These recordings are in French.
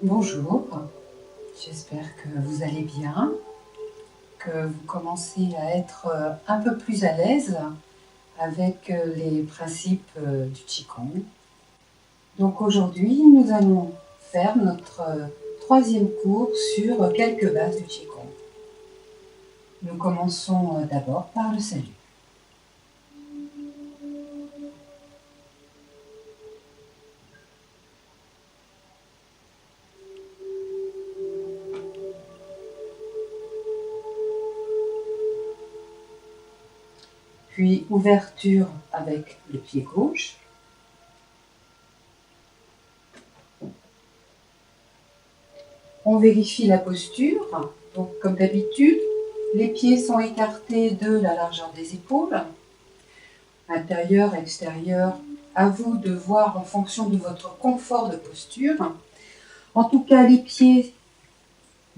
Bonjour, j'espère que vous allez bien, que vous commencez à être un peu plus à l'aise avec les principes du Qigong. Donc aujourd'hui, nous allons faire notre troisième cours sur quelques bases du Qigong. Nous commençons d'abord par le salut. Puis ouverture avec le pied gauche. On vérifie la posture. Donc comme d'habitude, les pieds sont écartés de la largeur des épaules. Intérieur, extérieur, à vous de voir en fonction de votre confort de posture. En tout cas, les pieds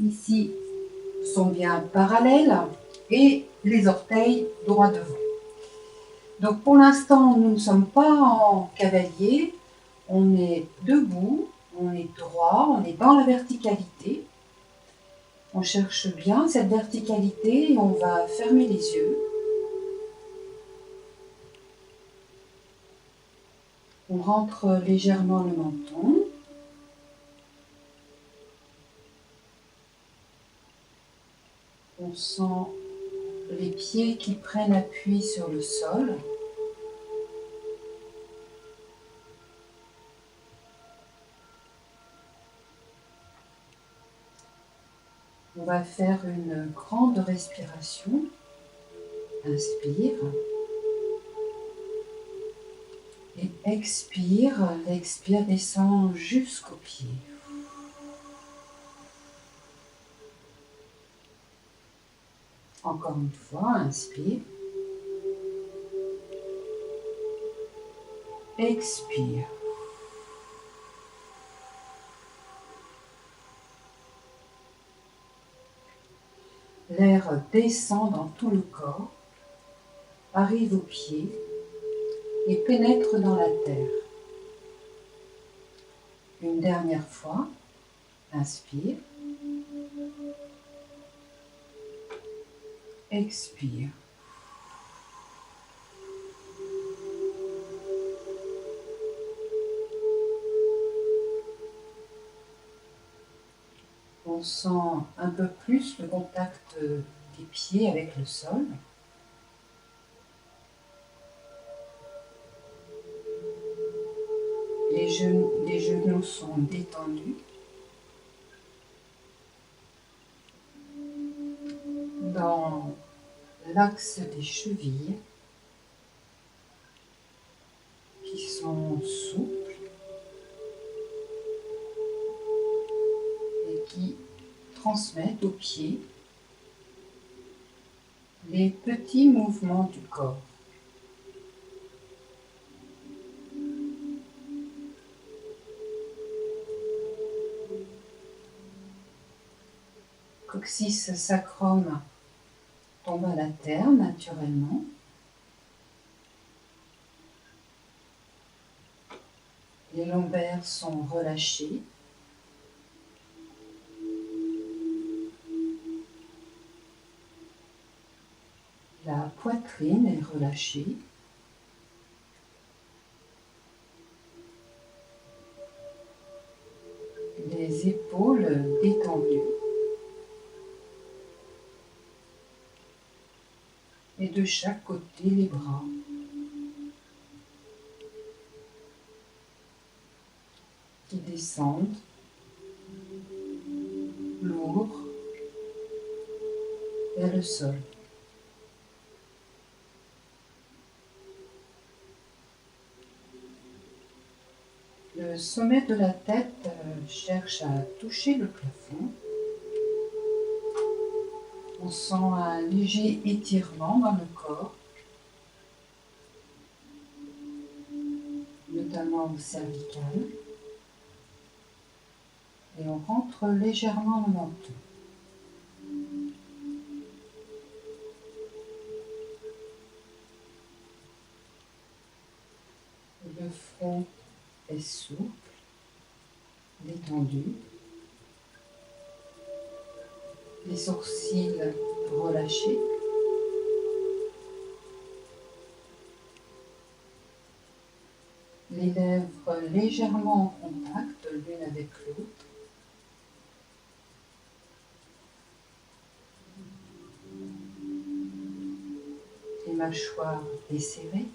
ici sont bien parallèles et les orteils droits devant. Donc pour l'instant, nous ne sommes pas en cavalier, on est debout, on est droit, on est dans la verticalité. On cherche bien cette verticalité et on va fermer les yeux. On rentre légèrement le menton. On sent les pieds qui prennent appui sur le sol. On va faire une grande respiration. Inspire. Et expire. L'expire descend jusqu'aux pieds. Encore une fois, inspire. Expire. L'air descend dans tout le corps, arrive aux pieds et pénètre dans la terre. Une dernière fois, inspire. Expire. On sent un peu plus le contact des pieds avec le sol. Les genoux sont détendus. Dans l'axe des chevilles qui sont souples et qui transmettent aux pieds les petits mouvements du corps. Coccyx sacrum tombe à la terre naturellement. Les lombaires sont relâchés. La poitrine est relâchée. Les épaules détendues. Et de chaque côté, les bras. Qui descendent, lourds, vers le sol. Le sommet de la tête cherche à toucher le plafond. On sent un léger étirement dans le corps, notamment au cervical. Et on rentre légèrement le menton. Le front est souple, détendu. Les sourcils relâchés. Les lèvres légèrement en contact l'une avec l'autre. Les mâchoires desserrées.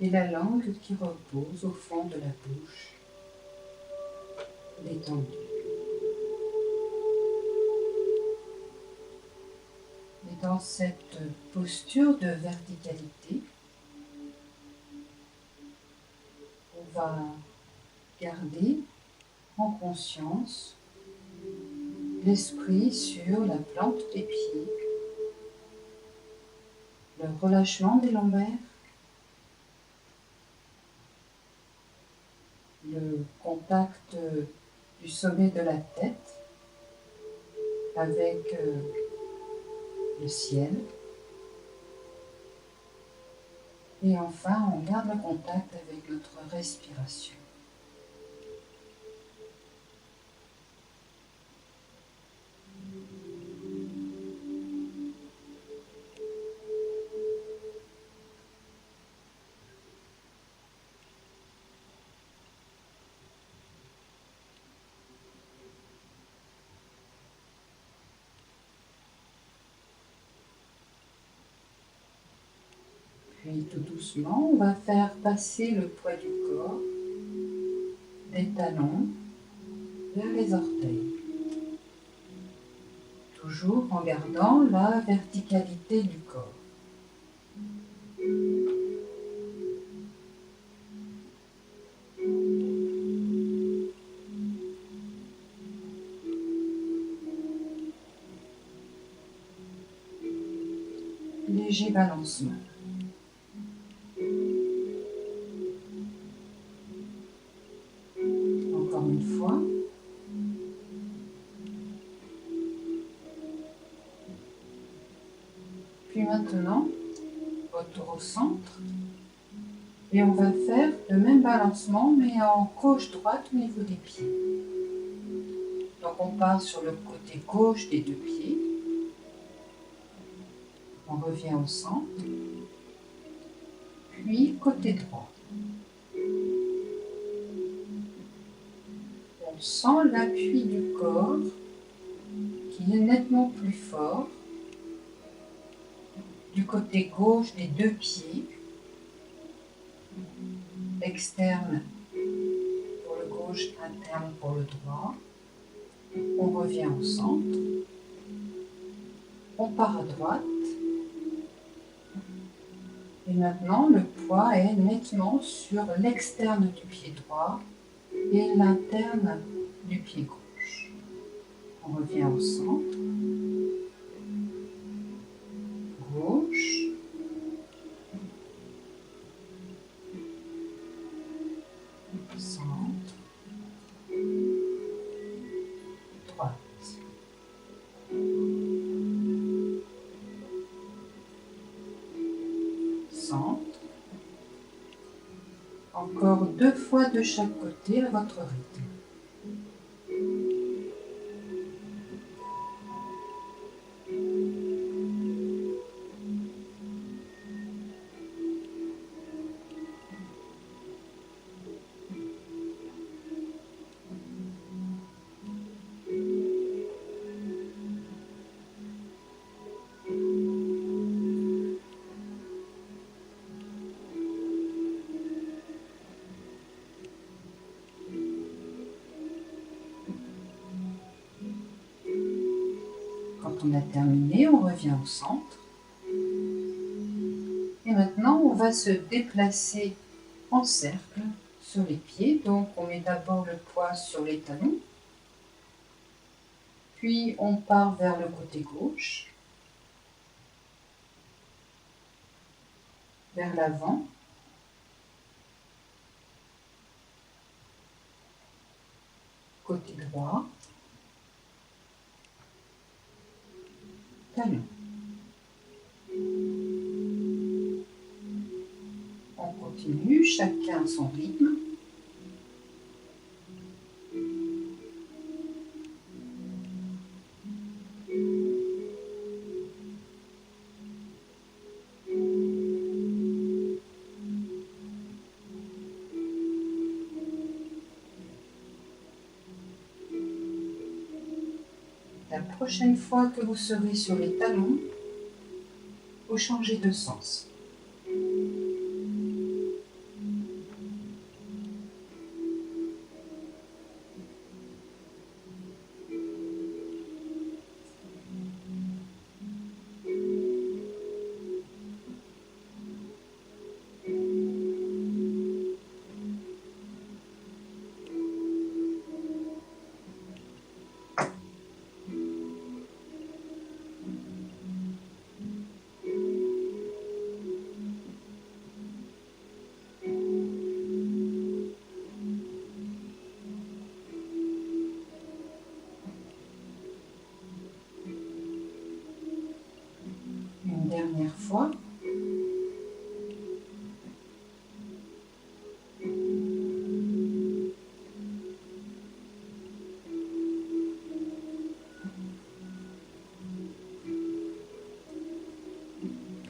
Et la langue qui repose au fond de la bouche, détendue. Et dans cette posture de verticalité, on va garder en conscience l'esprit sur la plante des pieds, le relâchement des lombaires, le contact du sommet de la tête avec le ciel. Et enfin, on garde le contact avec notre respiration. Puis tout doucement, on va faire passer le poids du corps des talons vers les orteils. Toujours en gardant la verticalité du corps. Léger balancement. Encore une fois. Puis maintenant, retour au centre. Et on va faire le même balancement, mais en gauche-droite au niveau des pieds. Donc on part sur le côté gauche des deux pieds. On revient au centre. Puis côté droit. On sent l'appui du corps qui est nettement plus fort du côté gauche des deux pieds, externe pour le gauche, interne pour le droit. On revient au centre. On part à droite. Et maintenant, le poids est nettement sur l'externe du pied droit et l'interne du pied gauche. On revient au centre. Gauche. Centre. Droite. Centre. Encore 2 fois de chaque côté à votre rythme. Quand on a terminé, on revient au centre. Et maintenant, on va se déplacer en cercle sur les pieds. Donc, on met d'abord le poids sur les talons. Puis, on part vers le côté gauche, vers l'avant. Côté droit. Talon. On continue, chacun son rythme. prochaine fois que vous serez sur les talons, vous changez de sens. Une dernière fois.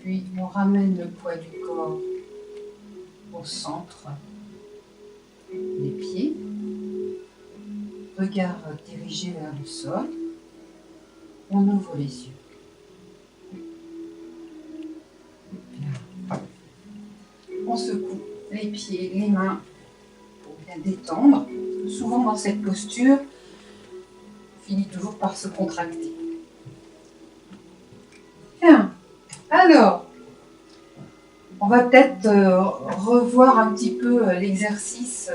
Puis on ramène le poids du corps au centre des pieds. Regard dirigé vers le sol. On ouvre les yeux. Bien. On secoue les pieds, les mains pour bien détendre. Souvent dans cette posture, on finit toujours par se contracter. Bien. Alors, on va peut-être revoir un petit peu l'exercice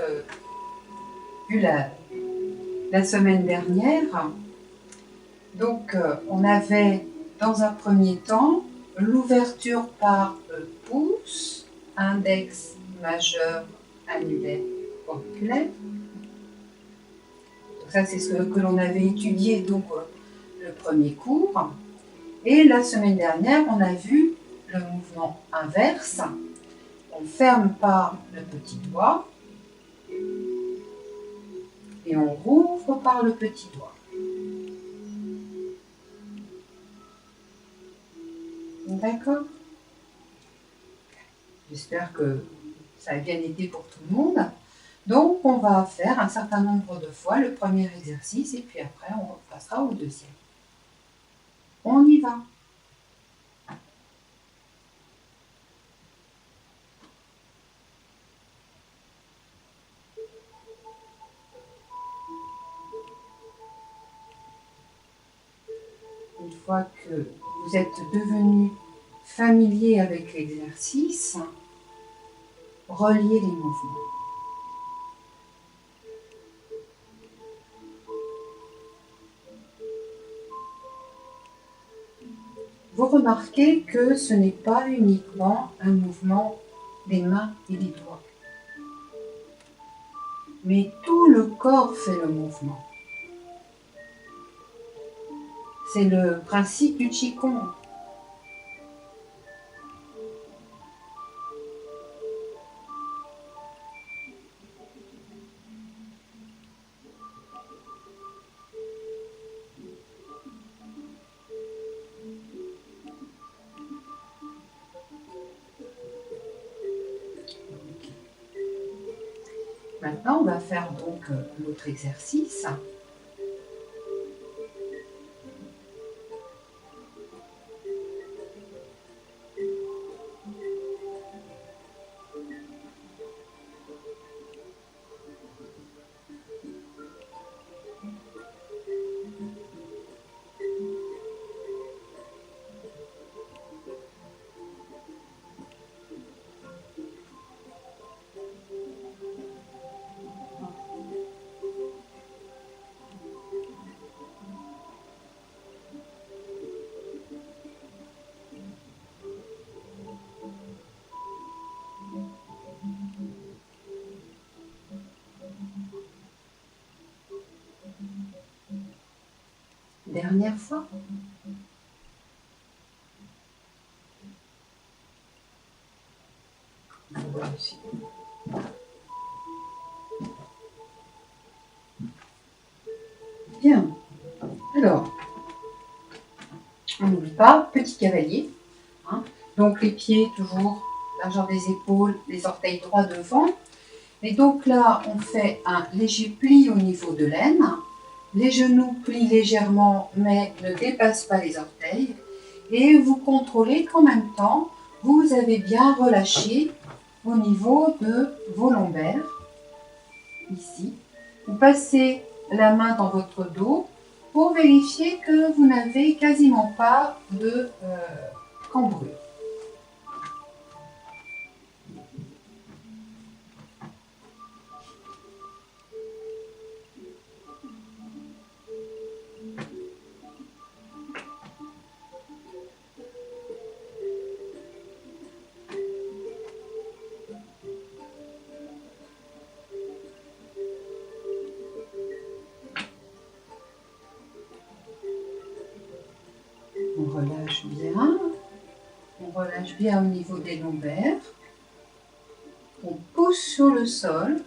vu la semaine dernière. Donc, on avait dans un premier temps l'ouverture par le pouce, index, majeur, annulaire, auriculaire. Donc ça, c'est ce que l'on avait étudié donc le premier cours. Et la semaine dernière, on a vu le mouvement inverse. On ferme par le petit doigt et on rouvre par le petit doigt. D'accord? J'espère que ça a bien été pour tout le monde. Donc, on va faire un certain nombre de fois le premier exercice et puis après, on passera au deuxième. On y va. Une fois que vous êtes devenu familier avec l'exercice, reliez les mouvements. Vous remarquez que ce n'est pas uniquement un mouvement des mains et des doigts, mais tout le corps fait le mouvement. C'est le principe du Qigong. Maintenant, on va faire donc l'autre exercice. Dernière fois. Bien. Alors, on n'oublie pas, petit cavalier. Hein. Donc les pieds toujours largeur des épaules, les orteils droits devant. Et donc là, on fait un léger pli au niveau de l'aine. Les genoux plient légèrement mais ne dépassent pas les orteils. Et vous contrôlez qu'en même temps, vous avez bien relâché au niveau de vos lombaires. Ici. Vous passez la main dans votre dos pour vérifier que vous n'avez quasiment pas de cambrure. On relâche bien au niveau des lombaires. On pousse sur le sol.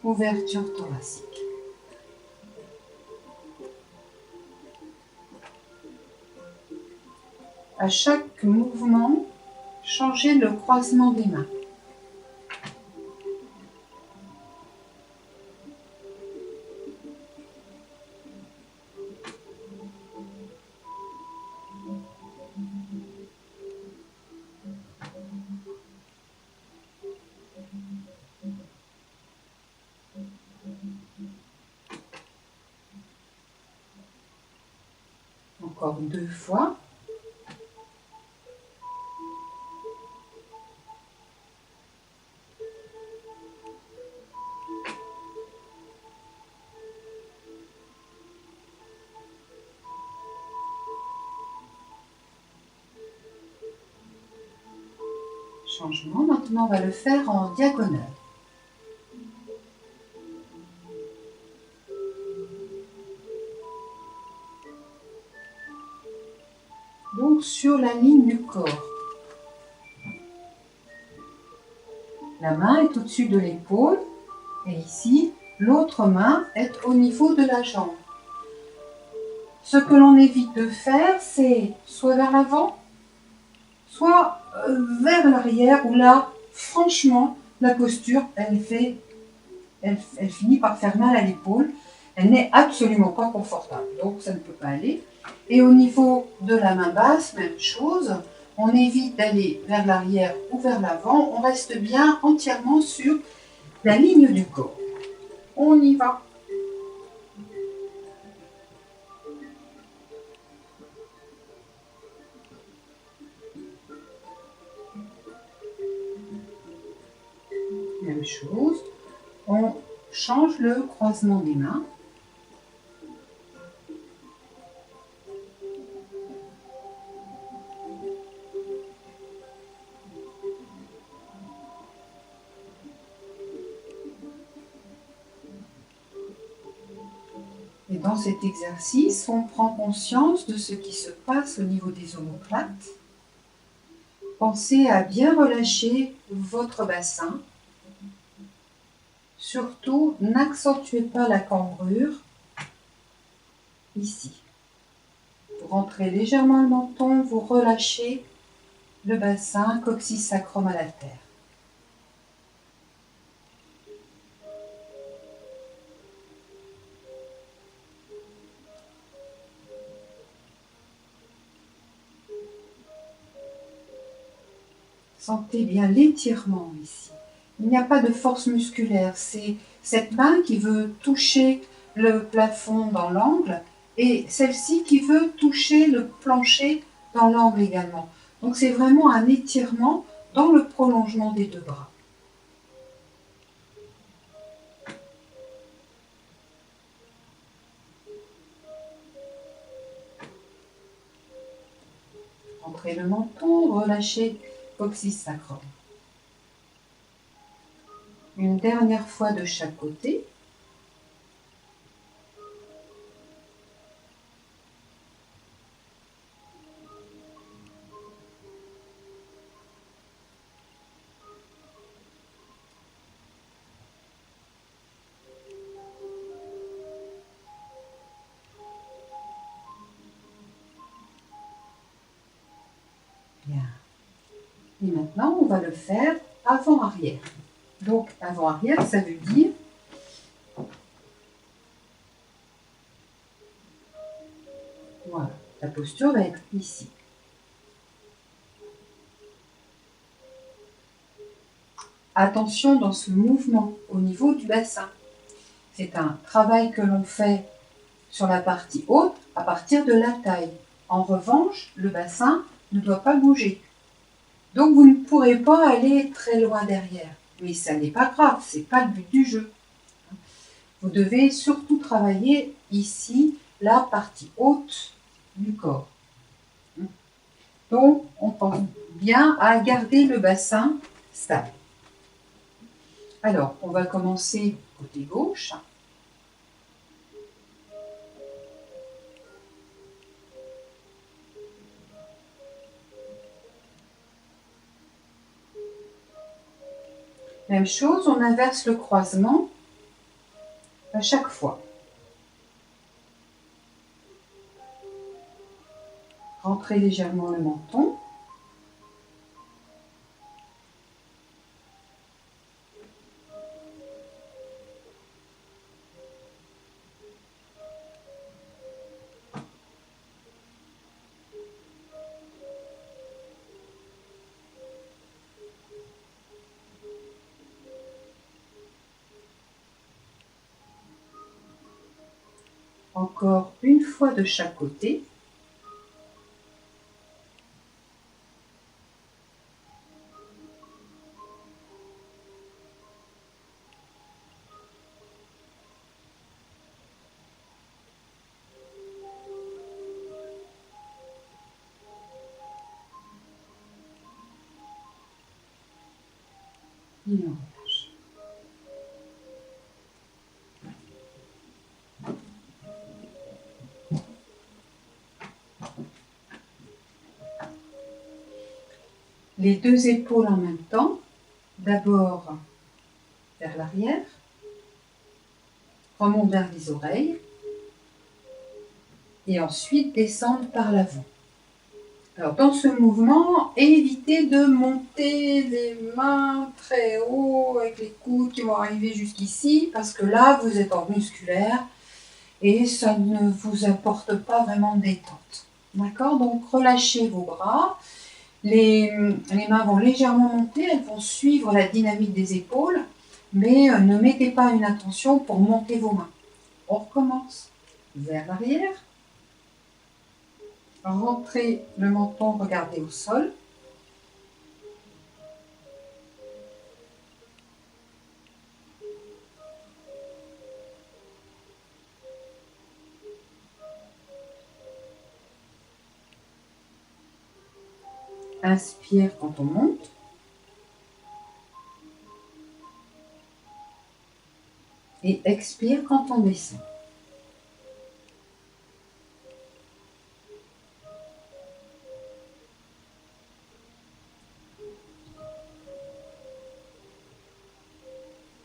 Ouverture thoracique. À chaque mouvement, changez le croisement des mains. Encore 2 fois. Changement. Maintenant, on va le faire en diagonale. Donc, sur la ligne du corps. La main est au-dessus de l'épaule et ici, l'autre main est au niveau de la jambe. Ce que l'on évite de faire, c'est soit vers l'avant, soit vers l'arrière, où là, franchement, la posture, elle finit par faire mal à l'épaule. Elle n'est absolument pas confortable, donc ça ne peut pas aller. Et au niveau de la main basse, même chose. On évite d'aller vers l'arrière ou vers l'avant. On reste bien entièrement sur la ligne du corps. On y va. Même chose. On change le croisement des mains. Et dans cet exercice, on prend conscience de ce qui se passe au niveau des omoplates. Pensez à bien relâcher votre bassin. Surtout, n'accentuez pas la cambrure ici. Vous rentrez légèrement le menton, vous relâchez le bassin, coccyx sacrum à la terre. Sentez bien l'étirement ici. Il n'y a pas de force musculaire, c'est cette main qui veut toucher le plafond dans l'angle et celle-ci qui veut toucher le plancher dans l'angle également. Donc c'est vraiment un étirement dans le prolongement des 2 bras. Rentrez le menton, relâchez coccyx sacrum. Une dernière fois de chaque côté. Bien. Et maintenant, on va le faire avant-arrière. Donc, avant-arrière, ça veut dire Voilà, la posture va être ici. Attention dans ce mouvement au niveau du bassin. C'est un travail que l'on fait sur la partie haute à partir de la taille. En revanche, le bassin ne doit pas bouger. Donc vous ne pourrez pas aller très loin derrière. Mais ça n'est pas grave, ce n'est pas le but du jeu. Vous devez surtout travailler ici, la partie haute du corps. Donc on pense bien à garder le bassin stable. Alors, on va commencer côté gauche. Même chose, on inverse le croisement à chaque fois. Rentrez légèrement le menton. Encore une fois de chaque côté. Et on relâche. Les deux épaules en même temps. D'abord vers l'arrière. Remonte vers les oreilles. Et ensuite descendre par l'avant. Alors dans ce mouvement, évitez de monter les mains très haut avec les coudes qui vont arriver jusqu'ici parce que là vous êtes en musculaire et ça ne vous apporte pas vraiment de détente. D'accord? Donc relâchez vos bras, les mains vont légèrement monter, elles vont suivre la dynamique des épaules, mais ne mettez pas une intention pour monter vos mains. On recommence vers l'arrière. Rentrez le menton, regardez au sol. Inspire quand on monte. Et expire quand on descend.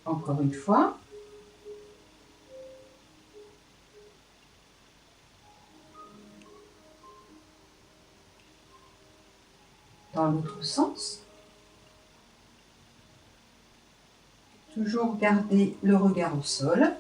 Encore une fois. Dans l'autre sens. Toujours garder le regard au sol.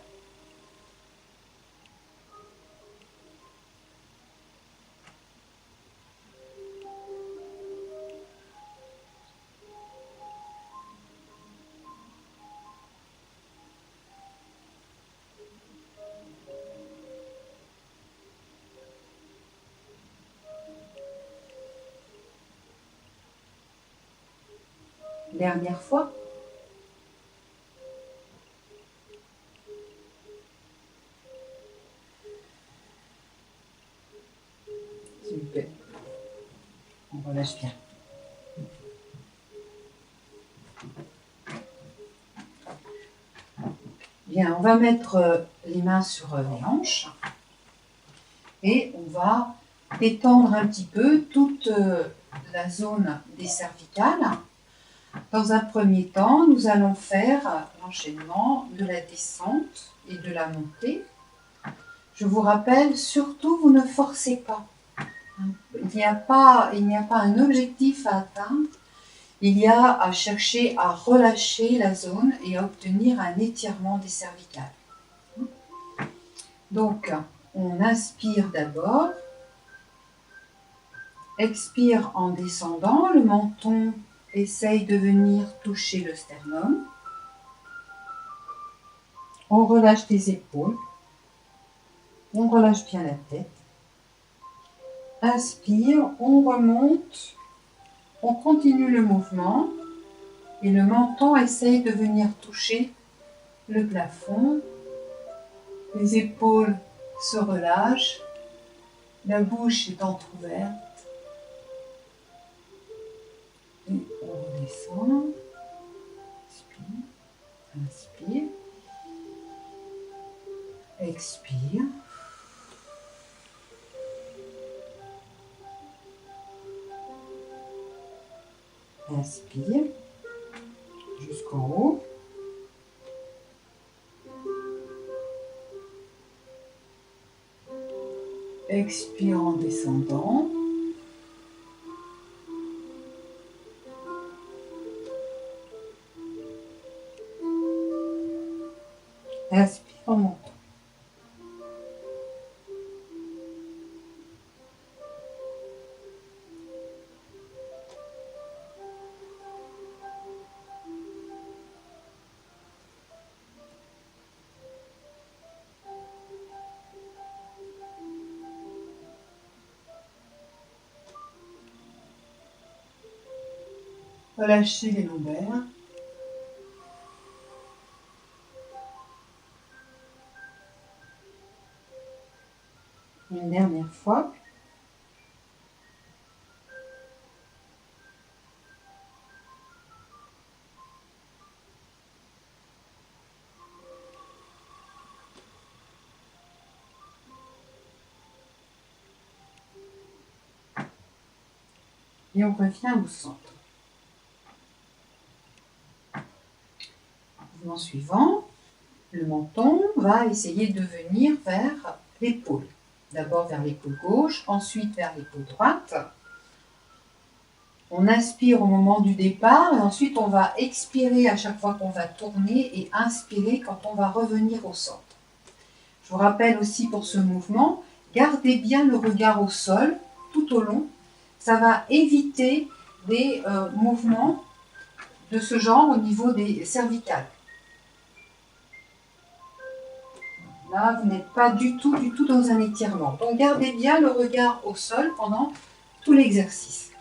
Dernière fois. Super. On relâche bien. Bien, on va mettre les mains sur les hanches et on va détendre un petit peu toute la zone des cervicales. Dans un premier temps, nous allons faire l'enchaînement de la descente et de la montée. Je vous rappelle, surtout, vous ne forcez pas. Il n'y a pas un objectif à atteindre. Il y a à chercher à relâcher la zone et à obtenir un étirement des cervicales. Donc, on inspire d'abord Expire en descendant, le menton essaye de venir toucher le sternum. On relâche les épaules, on relâche bien la tête. Inspire, on remonte, on continue le mouvement et le menton essaye de venir toucher le plafond. Les épaules se relâchent, la bouche est entrouverte. Et on redescend. Inspire. Expire. Inspire. Jusqu'en haut. Expire en descendant. Inspire en montant. Relâchez les lombaires. Une dernière fois. Et on revient au centre. Mouvement suivant, le menton va essayer de venir vers l'épaule. D'abord vers l'épaule gauche, ensuite vers l'épaule droite. On inspire au moment du départ et ensuite on va expirer à chaque fois qu'on va tourner et inspirer quand on va revenir au centre. Je vous rappelle aussi pour ce mouvement, gardez bien le regard au sol tout au long. Ça va éviter des mouvements de ce genre au niveau des cervicales. Là, vous n'êtes pas du tout dans un étirement. Donc, gardez bien le regard au sol pendant tout l'exercice.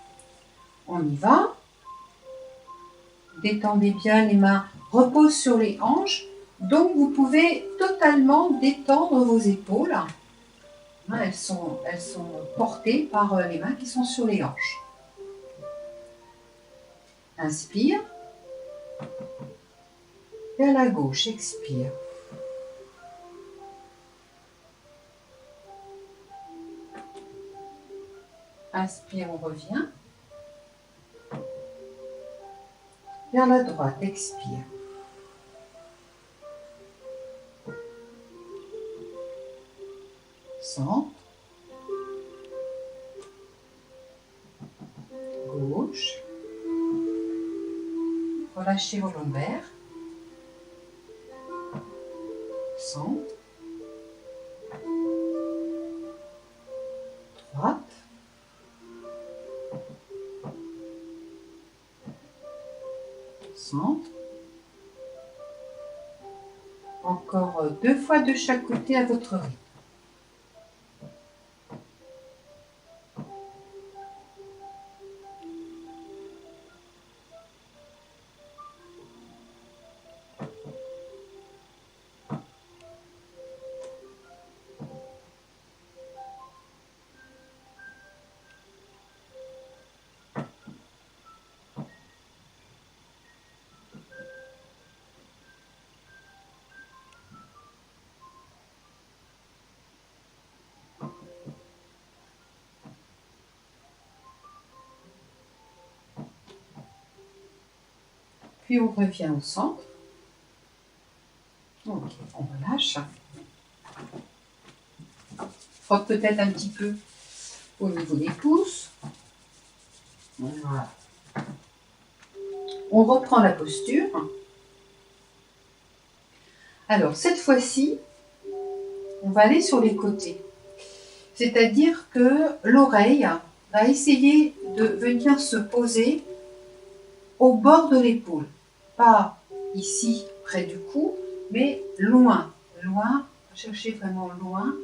On y va. Détendez bien les mains, reposent sur les hanches. Donc, vous pouvez totalement détendre vos épaules. Elles sont portées par les mains qui sont sur les hanches. Inspire. Vers la gauche, expire. Inspire, on revient. Vers la droite, expire. Centre. Gauche. Relâchez vos lombaires. Centre. Droite. Centre. Encore 2 fois de chaque côté à votre rythme. Puis on revient au centre. Ok, on relâche. Frotte peut-être un petit peu au niveau des pouces. Voilà. On reprend la posture. Alors, cette fois-ci, on va aller sur les côtés. C'est-à-dire que l'oreille va essayer de venir se poser au bord de l'épaule. Pas ici, près du cou, mais loin. Loin, cherchez vraiment loin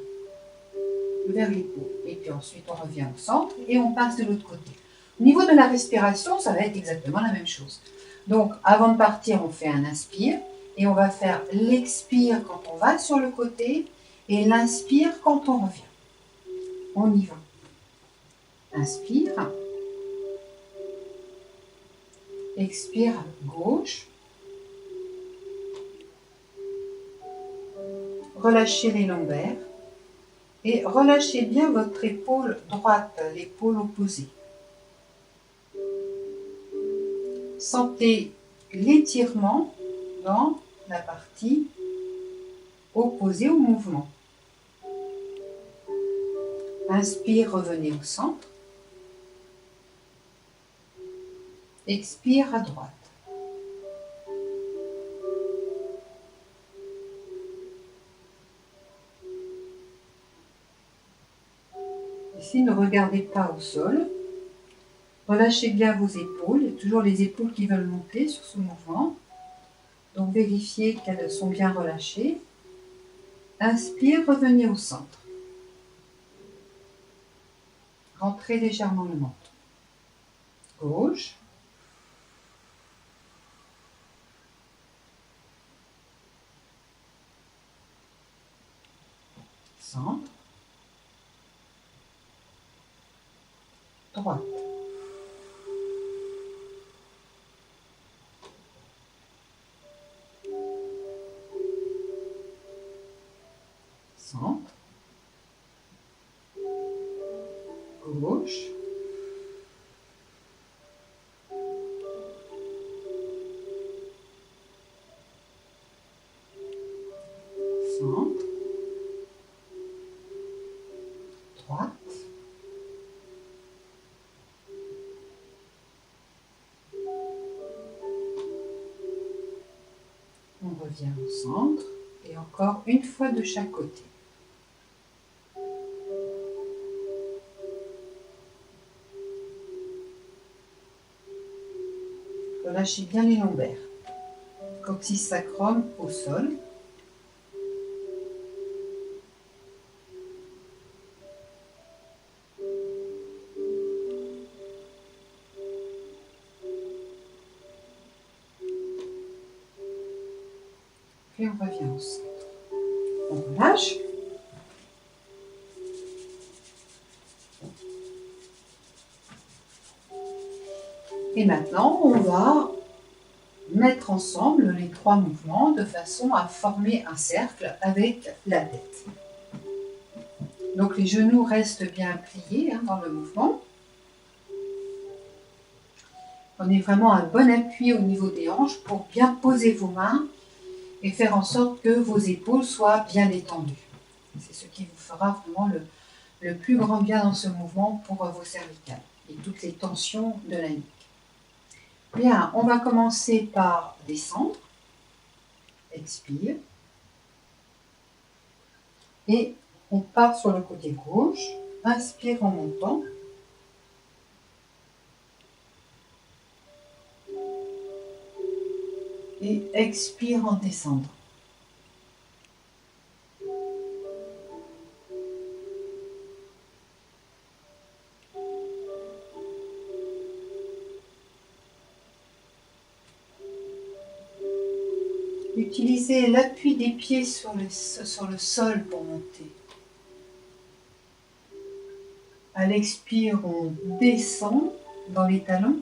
vers l'épaule. Et puis ensuite, on revient au centre et on passe de l'autre côté. Au niveau de la respiration, ça va être exactement la même chose. Donc, avant de partir, on fait un inspire et on va faire l'expire quand on va sur le côté et l'inspire quand on revient. On y va. Inspire. Expire à gauche. Relâchez les lombaires. Et relâchez bien votre épaule droite, l'épaule opposée. Sentez l'étirement dans la partie opposée au mouvement. Inspire, revenez au centre. Expire à droite. Ici, ne regardez pas au sol. Relâchez bien vos épaules. Il y a toujours les épaules qui veulent monter sur ce mouvement. Donc, vérifiez qu'elles sont bien relâchées. Inspire, revenez au centre. Rentrez légèrement le menton. Gauche. Centre. Droite. Centre. Gauche. Centre. Droite. On revient au centre et encore une fois de chaque côté. Relâchez bien les lombaires. Coccyx sacrum au sol. Puis on revient au centre. On relâche. Et maintenant, on va mettre ensemble les trois mouvements de façon à former un cercle avec la tête. Donc les genoux restent bien pliés dans le mouvement. Prenez vraiment un bon appui au niveau des hanches pour bien poser vos mains et faire en sorte que vos épaules soient bien détendues. C'est ce qui vous fera vraiment le plus grand bien dans ce mouvement pour vos cervicales et toutes les tensions de la nuque. Bien, on va commencer par descendre. Expire. Et on part sur le côté gauche. Inspire en montant. Et expire en descendant. Utilisez l'appui des pieds sur le sol pour monter. À l'expire, on descend dans les talons.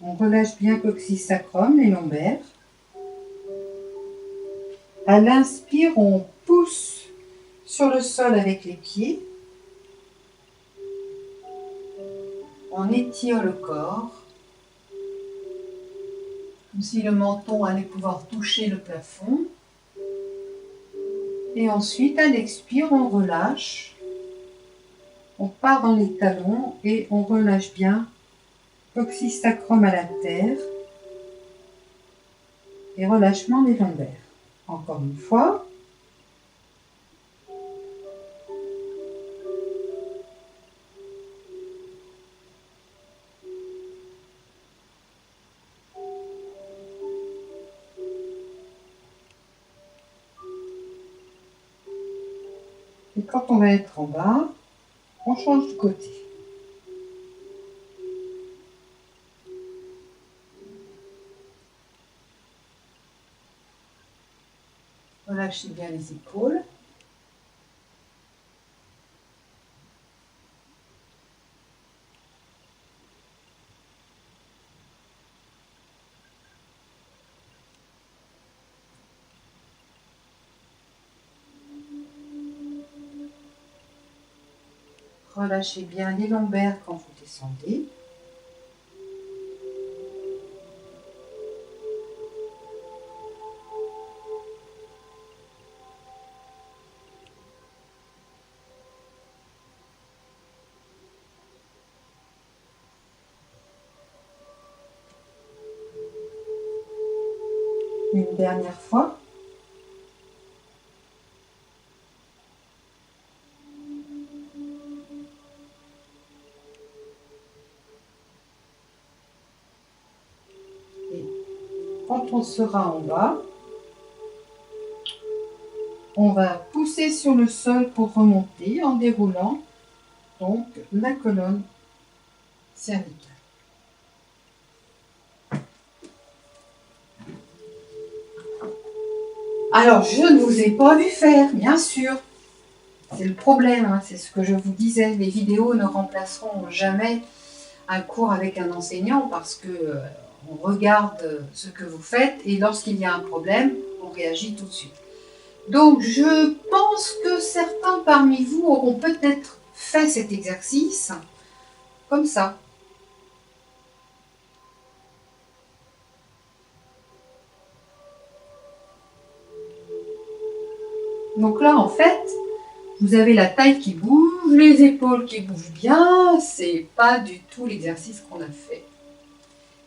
On relâche bien coccyx sacrum, les lombaires. À l'inspire, on pousse sur le sol avec les pieds. On étire le corps, comme si le menton allait pouvoir toucher le plafond. Et ensuite, à l'expire, on relâche. On part dans les talons et on relâche bien coccyx sacrum à la terre. Et relâchement des lombaires. Encore une fois. Et quand on va être en bas, on change de côté. Relâchez bien les épaules. Relâchez bien les lombaires quand vous descendez. Une dernière fois. Et quand on sera en bas, on va pousser sur le sol pour remonter en déroulant donc la colonne cervicale. Alors, je ne vous ai pas vu faire, bien sûr. C'est le problème, hein, c'est ce que je vous disais. Les vidéos ne remplaceront jamais un cours avec un enseignant parce que on regarde ce que vous faites et lorsqu'il y a un problème, on réagit tout de suite. Donc, je pense que certains parmi vous auront peut-être fait cet exercice comme ça. Donc là, en fait, vous avez la taille qui bouge, les épaules qui bougent bien. C'est pas du tout l'exercice qu'on a fait.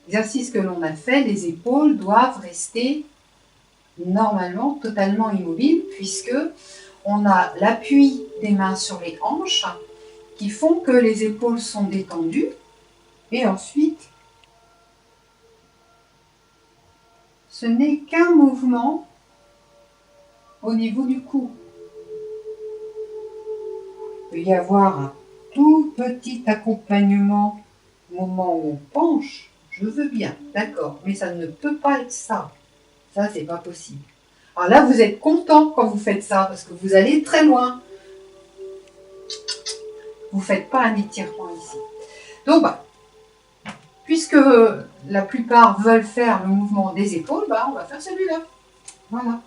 L'exercice que l'on a fait, les épaules doivent rester normalement totalement immobiles puisque on a l'appui des mains sur les hanches qui font que les épaules sont détendues et ensuite ce n'est qu'un mouvement au niveau du cou. Il peut y avoir un tout petit accompagnement au moment où on penche, je veux bien, d'accord, mais ça ne peut pas être ça. Ça, c'est pas possible. Alors là, vous êtes content quand vous faites ça, parce que vous allez très loin. Vous ne faites pas un étirement ici. Donc, puisque la plupart veulent faire le mouvement des épaules, on va faire celui-là. Voilà.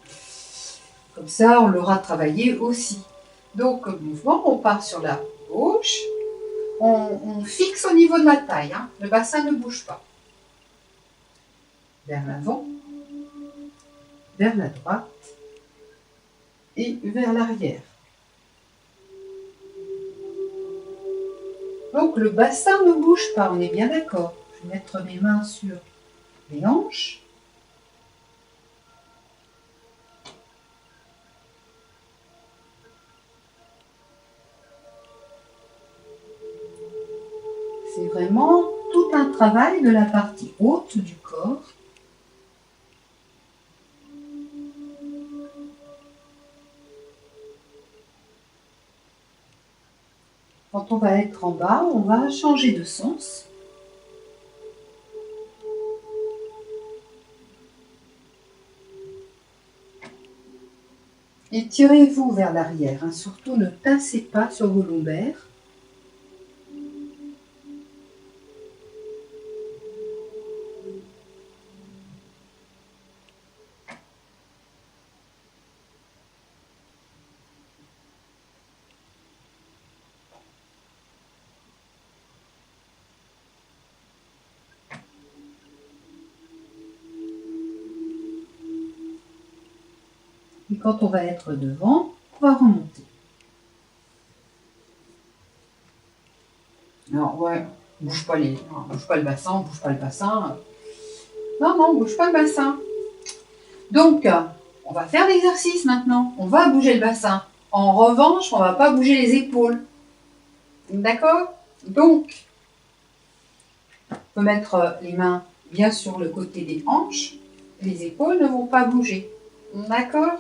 Comme ça, on l'aura travaillé aussi. Donc, le mouvement, on part sur la gauche. On fixe au niveau de la taille. Hein. Le bassin ne bouge pas. Vers l'avant, vers la droite et vers l'arrière. Donc le bassin ne bouge pas, on est bien d'accord. Je vais mettre mes mains sur les hanches. C'est vraiment tout un travail de la partie haute du corps. Quand on va être en bas, on va changer de sens. Et tirez-vous vers l'arrière. Hein. Surtout, ne tassez pas sur vos lombaires. Et quand on va être devant, on va remonter. Alors, ouais, bouge pas le bassin, on bouge pas le bassin. Non, on bouge pas le bassin. Donc, on va faire l'exercice maintenant. On va bouger le bassin. En revanche, on ne va pas bouger les épaules. D'accord? Donc, on peut mettre les mains bien sur le côté des hanches. Les épaules ne vont pas bouger. D'accord?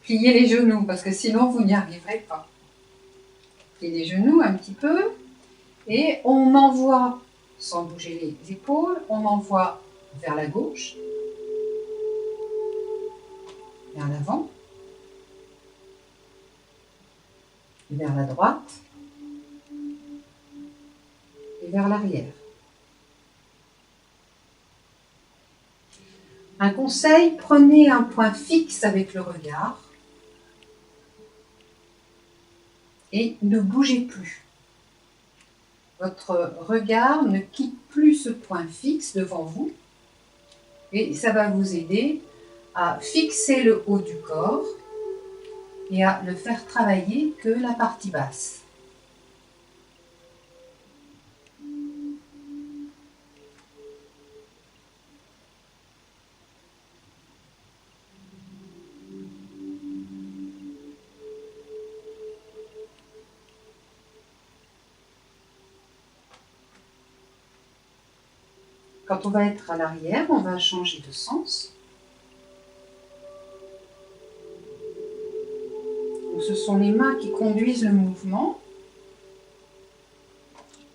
Pliez les genoux, parce que sinon vous n'y arriverez pas. Pliez les genoux un petit peu. Et on envoie, sans bouger les épaules, on envoie vers la gauche, vers l'avant, vers la droite et vers l'arrière. Un conseil, prenez un point fixe avec le regard et ne bougez plus. Votre regard ne quitte plus ce point fixe devant vous et ça va vous aider à fixer le haut du corps et à ne faire travailler que la partie basse. Quand on va être à l'arrière, on va changer de sens. Donc, ce sont les mains qui conduisent le mouvement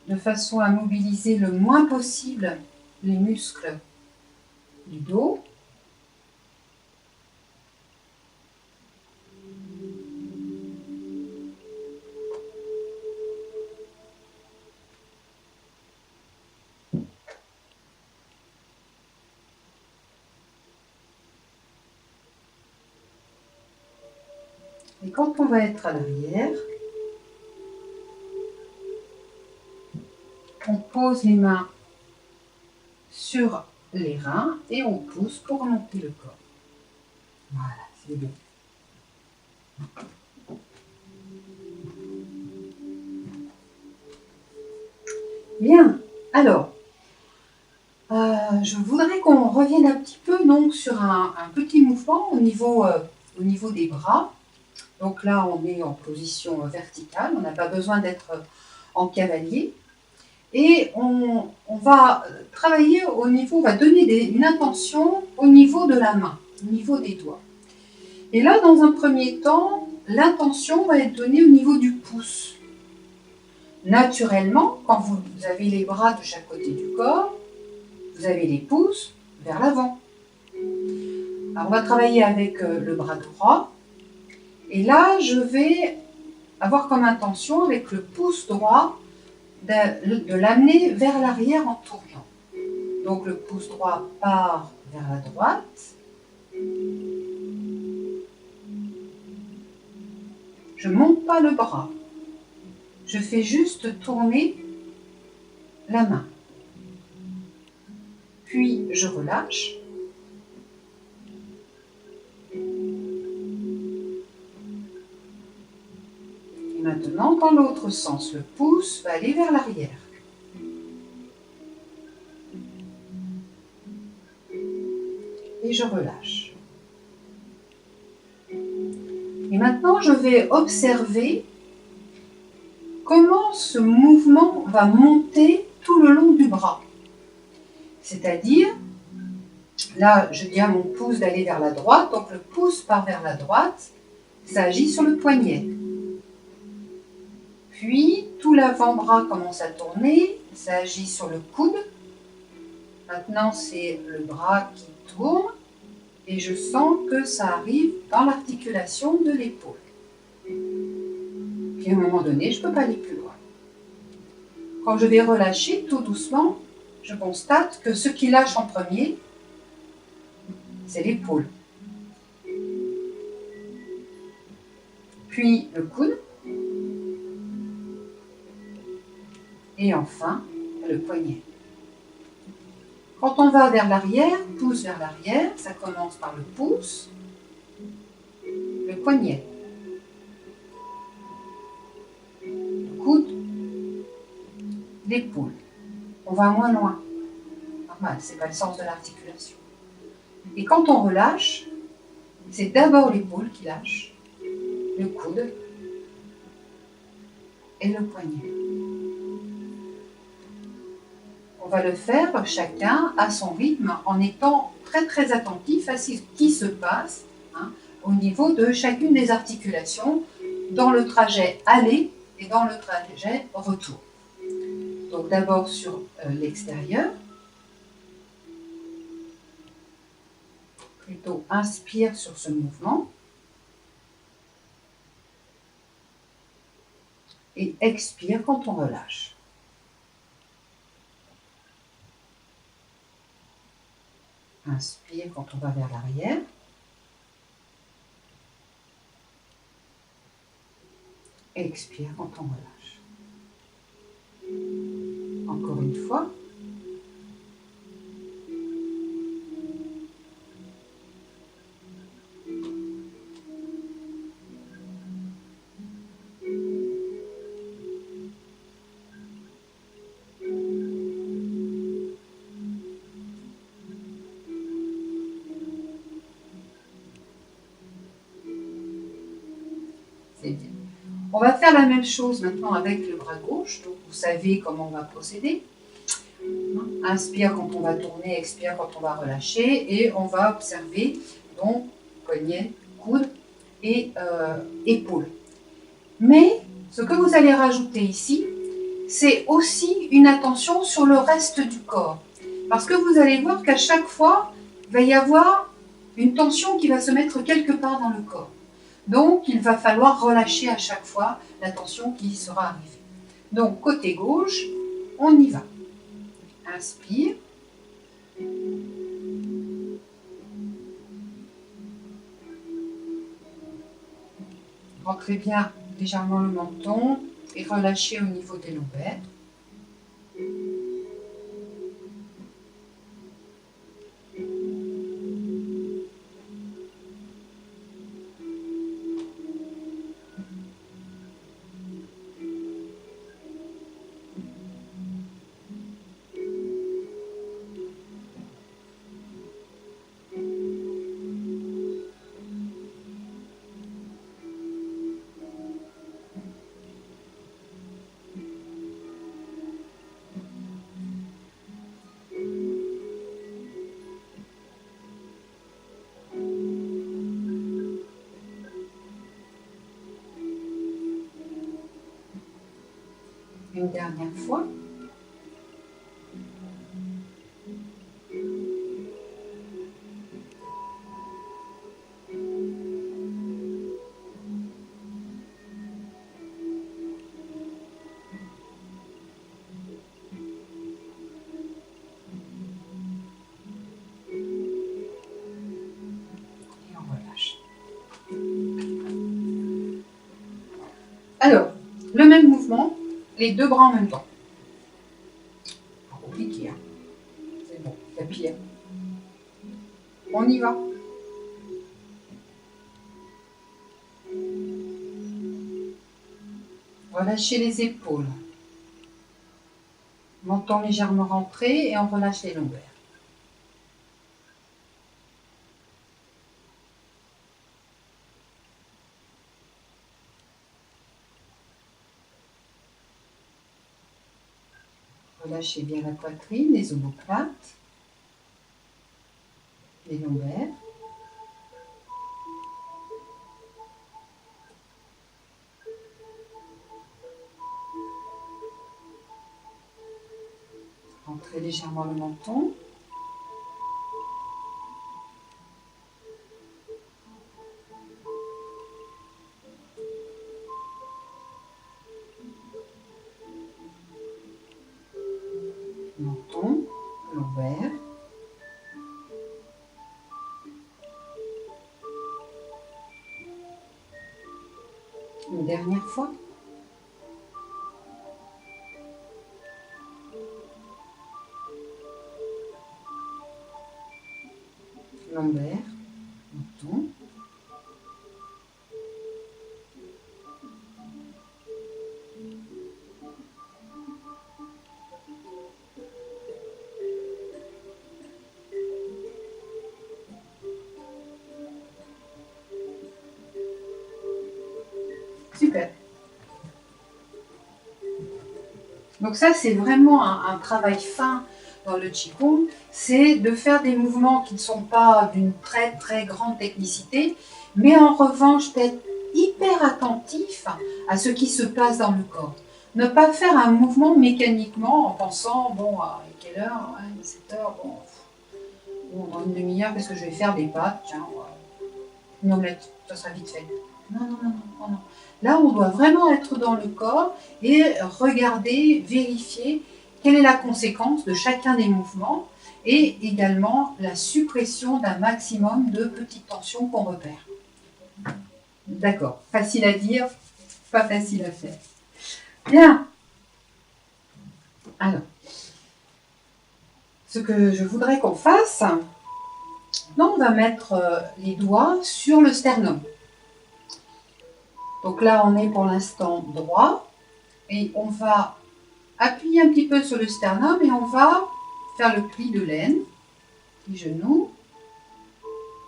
de façon à mobiliser le moins possible les muscles du dos. Et quand on va être à l'arrière, on pose les mains sur les reins et on pousse pour remonter le corps. Voilà, c'est bon. Bien, alors, je voudrais qu'on revienne un petit peu donc, sur un petit mouvement au niveau des bras. Donc là, on est en position verticale, on n'a pas besoin d'être en cavalier. Et on va travailler au niveau, on va donner une intention au niveau de la main, au niveau des doigts. Et là, dans un premier temps, l'intention va être donnée au niveau du pouce. Naturellement, quand vous avez les bras de chaque côté du corps, vous avez les pouces vers l'avant. Alors, on va travailler avec le bras droit. Et là, je vais avoir comme intention, avec le pouce droit, de l'amener vers l'arrière en tournant. Donc le pouce droit part vers la droite. Je ne monte pas le bras. Je fais juste tourner la main. Puis je relâche. Et maintenant, dans l'autre sens, le pouce va aller vers l'arrière. Et je relâche. Et maintenant, je vais observer comment ce mouvement va monter tout le long du bras. C'est-à-dire, là, je dis à mon pouce d'aller vers la droite, donc le pouce part vers la droite, ça agit sur le poignet. Puis, tout l'avant-bras commence à tourner, ça agit sur le coude. Maintenant, c'est le bras qui tourne et je sens que ça arrive dans l'articulation de l'épaule. Puis, à un moment donné, je ne peux pas aller plus loin. Quand je vais relâcher tout doucement, je constate que ce qui lâche en premier, c'est l'épaule. Puis le coude. Et enfin, le poignet. Quand on va vers l'arrière, pouce vers l'arrière, ça commence par le pouce, le poignet, le coude, l'épaule. On va moins loin. Normal, ce n'est pas le sens de l'articulation. Et quand on relâche, c'est d'abord l'épaule qui lâche, le coude et le poignet. On va le faire chacun à son rythme en étant très très attentif à ce qui se passe au niveau de chacune des articulations dans le trajet aller et dans le trajet retour. Donc d'abord sur l'extérieur. Plutôt inspire sur ce mouvement. Et expire quand on relâche. Inspire quand on va vers l'arrière. Expire quand on relâche. Encore une fois. C'est bien. On va faire la même chose maintenant avec le bras gauche. Donc vous savez comment on va procéder. Inspire quand on va tourner, expire quand on va relâcher. Et on va observer donc poignet, coude et épaules. Mais ce que vous allez rajouter ici, c'est aussi une attention sur le reste du corps. Parce que vous allez voir qu'à chaque fois, il va y avoir une tension qui va se mettre quelque part dans le corps. Donc, il va falloir relâcher à chaque fois la tension qui sera arrivée. Donc, côté gauche, on y va. Inspire. Rentrez bien légèrement le menton et relâchez au niveau des lombaires. Une dernière fois. Alors, le même mouvement, les deux bras en même temps. Pas compliqué, hein. C'est bon, c'est pire. On y va. Relâchez les épaules. Menton légèrement rentré et on relâche les lombaires. Relâchez bien la poitrine, les omoplates, les lombaires. Rentrez légèrement le menton. Menton, lombaire. Une dernière fois. Lombaire, menton. Super. Donc ça, c'est vraiment un travail fin dans le Qigong, c'est de faire des mouvements qui ne sont pas d'une très très grande technicité, mais en revanche d'être hyper attentif à ce qui se passe dans le corps. Ne pas faire un mouvement mécaniquement en pensant, bon, à quelle heure, ouais, 7 heures, bon, dans une demi-heure, qu'est-ce que je vais faire? Des pâtes, tiens, une omelette, ça sera vite fait. Non, non, non, non, non. Là, on doit vraiment être dans le corps et regarder, vérifier quelle est la conséquence de chacun des mouvements et également la suppression d'un maximum de petites tensions qu'on repère. D'accord, facile à dire, pas facile à faire. Bien. Alors, ce que je voudrais qu'on fasse, non, on va mettre les doigts sur le sternum. Donc là, on est pour l'instant droit et on va appuyer un petit peu sur le sternum et on va faire le pli de l'aine, pli genou.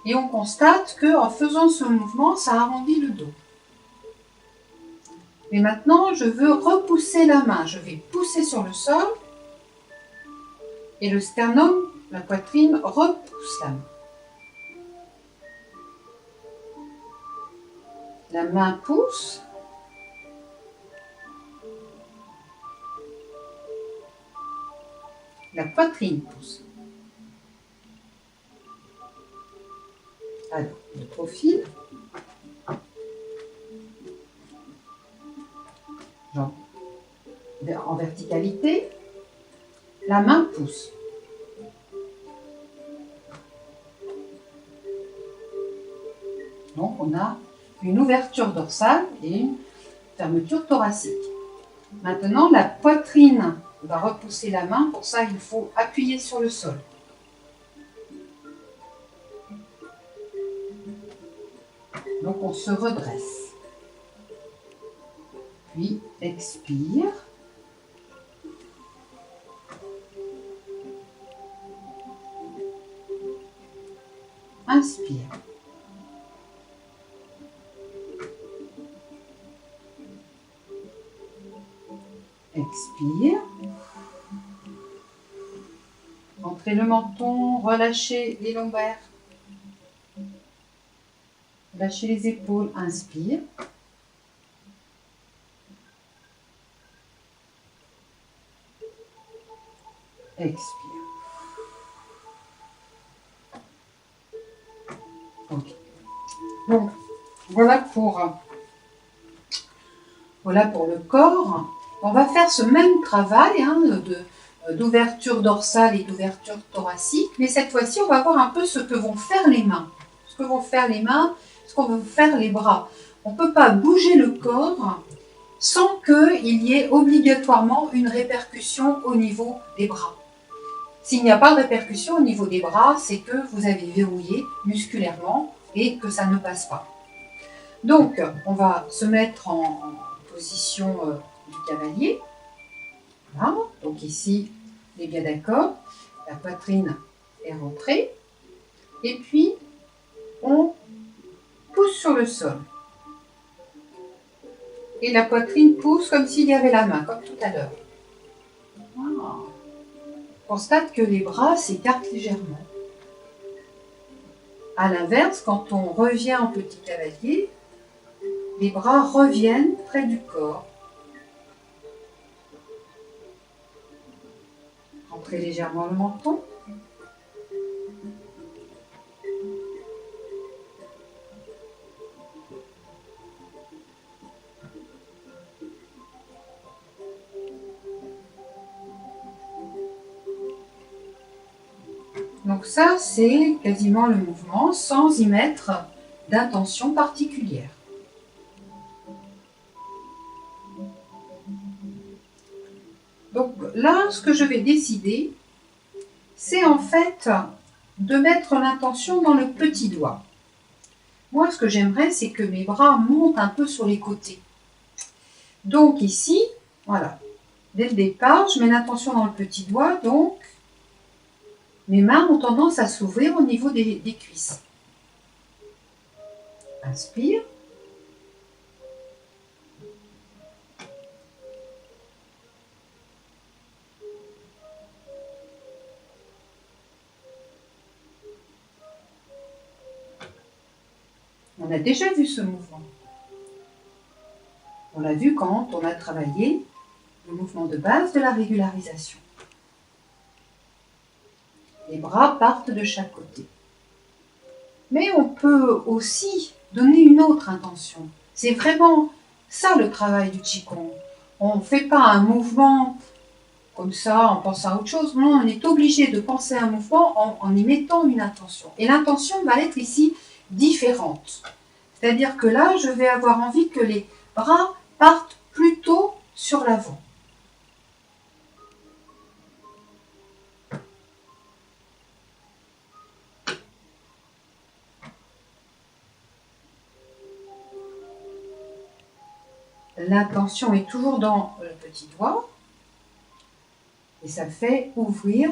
Et on constate qu'en faisant ce mouvement, ça arrondit le dos. Mais maintenant, je veux repousser la main. Je vais pousser sur le sol et le sternum, la poitrine, repousse la main. La main pousse. La poitrine pousse. Alors, le profil. Genre, en verticalité. La main pousse. Donc, on a une ouverture dorsale et une fermeture thoracique. Maintenant, la poitrine va repousser la main. Pour ça, il faut appuyer sur le sol. Donc, on se redresse. Puis, expire. Inspire. Expire. Entrez le menton, relâchez les lombaires. Lâchez les épaules, inspire. Expire. Ok. Donc, voilà pour le corps. On va faire ce même travail d'ouverture dorsale et d'ouverture thoracique, mais cette fois-ci, on va voir un peu ce que vont faire les mains. Ce que vont faire les mains, ce qu'on vont faire les bras. On ne peut pas bouger le corps sans qu'il y ait obligatoirement une répercussion au niveau des bras. S'il n'y a pas de répercussion au niveau des bras, c'est que vous avez verrouillé musculairement et que ça ne passe pas. Donc, on va se mettre en position du cavalier. Voilà, donc ici, on est bien d'accord. La poitrine est rentrée. Et puis, on pousse sur le sol. Et la poitrine pousse comme s'il y avait la main, comme tout à l'heure. Voilà. On constate que les bras s'écartent légèrement. À l'inverse, quand on revient en petit cavalier, les bras reviennent près du corps. Rentrez légèrement le menton. Donc ça, c'est quasiment le mouvement sans y mettre d'intention particulière. Donc là, ce que je vais décider, c'est en fait de mettre l'intention dans le petit doigt. Moi, ce que j'aimerais, c'est que mes bras montent un peu sur les côtés. Donc ici, voilà, dès le départ, je mets l'intention dans le petit doigt, donc mes mains ont tendance à s'ouvrir au niveau des cuisses. Inspire. On a déjà vu ce mouvement. On l'a vu quand on a travaillé le mouvement de base de la régularisation. Les bras partent de chaque côté. Mais on peut aussi donner une autre intention. C'est vraiment ça le travail du Qigong. On ne fait pas un mouvement comme ça en pensant à autre chose. Non, on est obligé de penser à un mouvement en y mettant une intention. Et l'intention va être ici différente. C'est-à-dire que là, je vais avoir envie que les bras partent plutôt sur l'avant. L'intention est toujours dans le petit doigt et ça fait ouvrir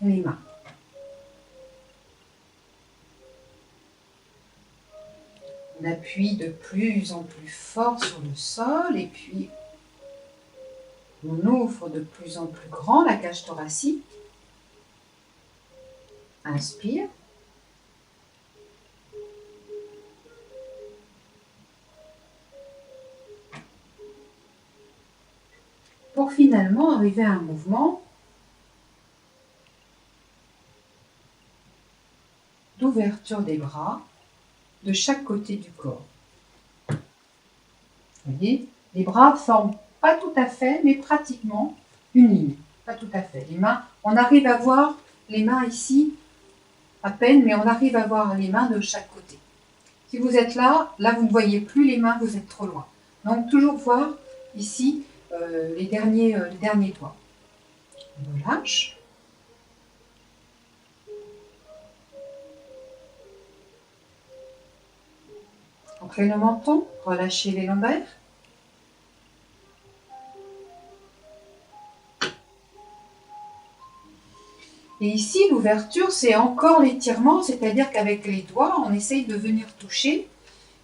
les mains. On appuie de plus en plus fort sur le sol et puis on ouvre de plus en plus grand la cage thoracique. Inspire. Pour finalement arriver à un mouvement d'ouverture des bras de chaque côté du corps. Vous voyez, les bras forment pas tout à fait, mais pratiquement une ligne. Pas tout à fait. Les mains, on arrive à voir les mains ici, à peine, mais on arrive à voir les mains de chaque côté. Si vous êtes là, vous ne voyez plus les mains, vous êtes trop loin. Donc toujours voir ici les derniers doigts. On relâche. Entrez le menton, relâchez les lombaires. Et ici, l'ouverture, c'est encore l'étirement, c'est-à-dire qu'avec les doigts, on essaye de venir toucher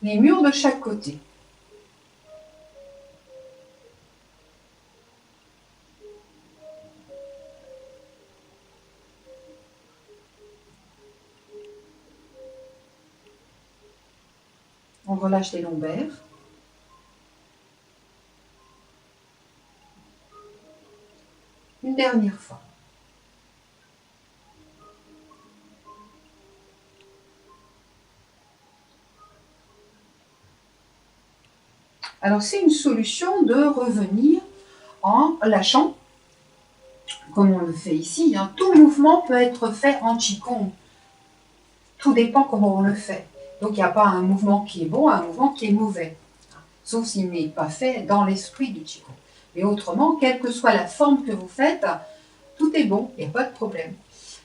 les murs de chaque côté. On relâche les lombaires. Une dernière fois. Alors, c'est une solution de revenir en lâchant, comme on le fait ici. Tout mouvement peut être fait en Qigong. Tout dépend comment on le fait. Donc, il n'y a pas un mouvement qui est bon, un mouvement qui est mauvais. Sauf s'il n'est pas fait dans l'esprit du Qigong. Mais autrement, quelle que soit la forme que vous faites, tout est bon, il n'y a pas de problème.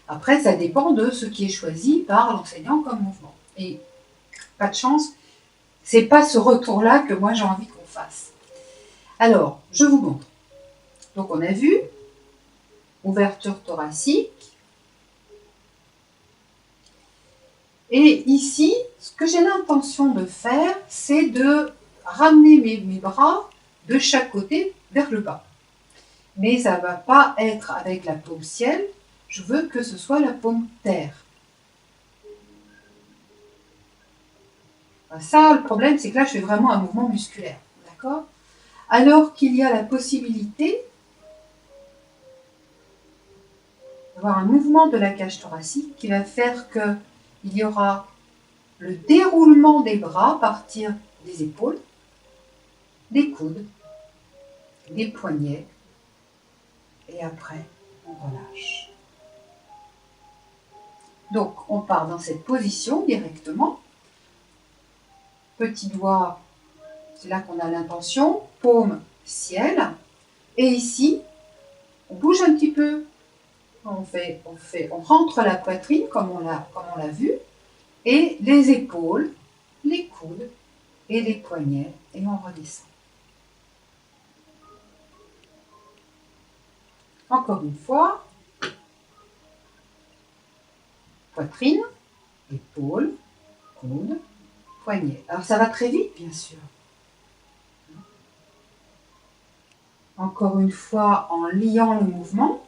Après, ça dépend de ce qui est choisi par l'enseignant comme mouvement. Et pas de chance, c'est pas ce retour-là que moi j'ai envie qu'on fasse. Alors, je vous montre. Donc, on a vu ouverture thoracique. Et ici, ce que j'ai l'intention de faire, c'est de ramener mes bras de chaque côté vers le bas. Mais ça ne va pas être avec la paume ciel, je veux que ce soit la paume terre. Ça, le problème, c'est que là, je fais vraiment un mouvement musculaire, d'accord? Alors qu'il y a la possibilité d'avoir un mouvement de la cage thoracique qui va faire qu'il y aura le déroulement des bras à partir des épaules, des coudes, des poignets, et après, on relâche. Donc, on part dans cette position directement. Petit doigt, c'est là qu'on a l'intention, paume, ciel. Et ici, on bouge un petit peu. On rentre la poitrine comme on l'a vu. Et les épaules, les coudes et les poignets. Et on redescend. Encore une fois. Poitrine, épaules, coudes, poignets. Alors ça va très vite, bien sûr. Encore une fois, en liant le mouvement.